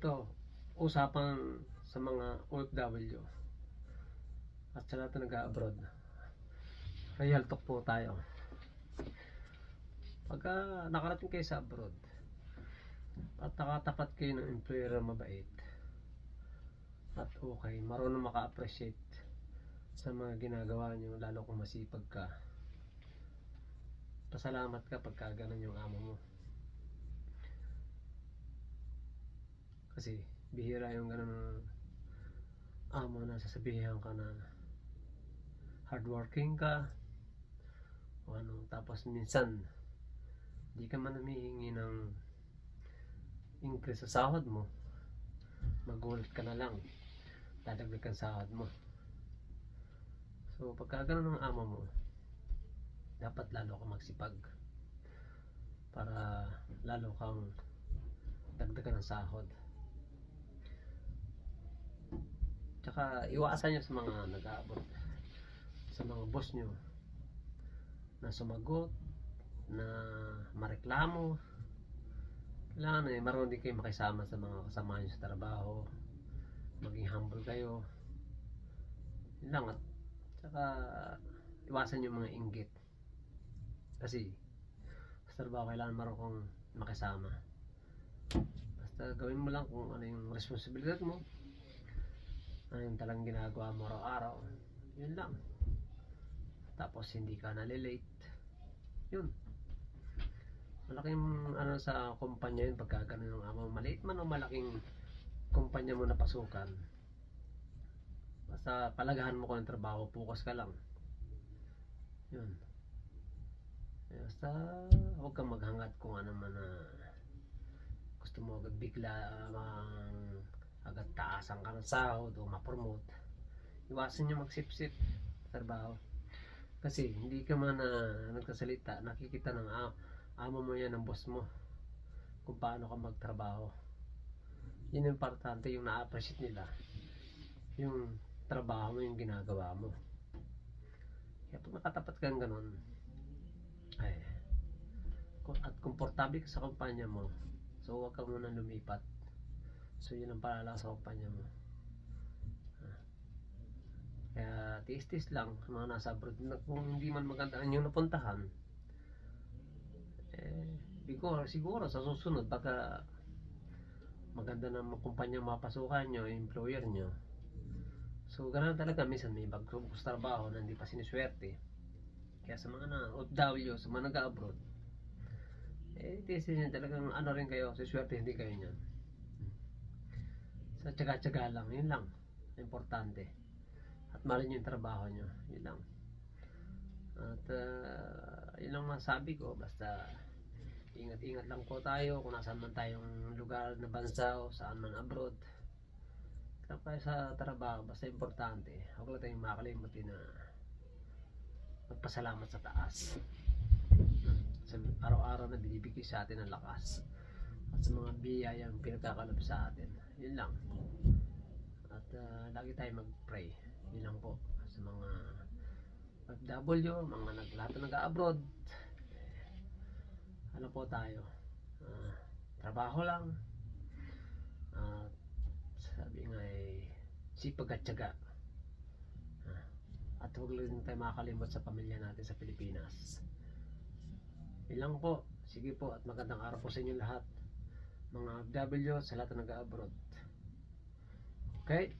Ito, usapang sa mga OFW at sa lahat na nag-abroad. Real talk po tayo. Pagka nakarating kayo sa abroad at nakatapat kayo ng employer na mabait at okay, marunong maka-appreciate sa mga ginagawa nyo, lalo kung masipag ka, pasalamat ka pagka ganun yung amo mo. Kasi bihira yung ganun amo na sasabihan ka na hardworking ka o ano, tapos minsan di ka man humihingi ng increase sa sahod mo, magulat ka na lang, dadagdagan sahod mo. So pagka ganun ang amo mo, dapat lalo ka magsipag para lalo kang dagdagan ng sahod. Tsaka iwasan nyo sa mga nag-aabot, sa mga boss nyo na sumagot, na mareklamo. Kailangan marunong din kayo makisama sa mga kasama nyo sa trabaho, maging humble kayo. Yun lang. At tsaka iwasan yung mga inggit, kasi sa trabaho kailangan marunong kang makisama. Basta gawin mo lang kung ano yung responsibilidad mo, ano yung talagang ginagawa mo araw-araw, yun lang. Tapos hindi ka nalilate, yun. Malaking ano sa kumpanya yun pagka ganun yung amo. Maliit man o malaking kumpanya mo na pasukan, basta palagahan mo ko ng trabaho, focus ka lang, yun. Basta huwag kang maghangad kung ano man na gusto mo agad bigla agad taasan ka ng sahod o ma-promote. Iwasan nyo magsip-sip sa trabaho, kasi hindi ka man nagsasalita, nakikita ng amo mo yan, ng boss mo, kung paano ka magtrabaho. Yun yung importante, yung na-appreciate nila yung trabaho mo, yung ginagawa mo. Kaya pag nakatapat kang ganun, ay, at komportable ka sa kumpanya mo, so huwag ka muna lumipat. So yun ang paalala sa kumpanya mo. Kaya tiis-tiis lang mga nasa abroad. Kung hindi man maganda ang inyong napuntahan, siguro sa susunod baka maganda na kumpanya mapasukan nyo, employer nyo. So ganun talaga, minsan may bagong trabaho na hindi pa siniswerte. Kaya sa mga OFW, sa mga nag-abroad, tiisin nyo talagang ano rin kayo, siswerte hindi kayo nyan. Sa tsaga-tsaga lang, yun lang importante. At mahalin nyo yung trabaho nyo, yun lang. At yun lang masabi ko. Basta ingat-ingat lang po tayo kung nasaan man tayong lugar na bansa o saan man abroad. Kaya sa trabaho, basta importante, huwag lang tayong makalimutin na magpasalamat sa taas sa araw-araw na binibigay sa atin ng lakas at sa mga biyayang pinagkakaloob sa atin. Yun lang. At lagi tayo mag-pray. Yun lang po sa mga OFW, mga lahat na nag-abroad. Ano po tayo, trabaho lang, sabi nga sipag at tiyaga, at huwag lang tayo makakalimot sa pamilya natin sa Pilipinas. Yun lang po. Sige po, at magandang araw po sa inyo lahat, mga OFW, sa lahat na nag-abroad. Okay?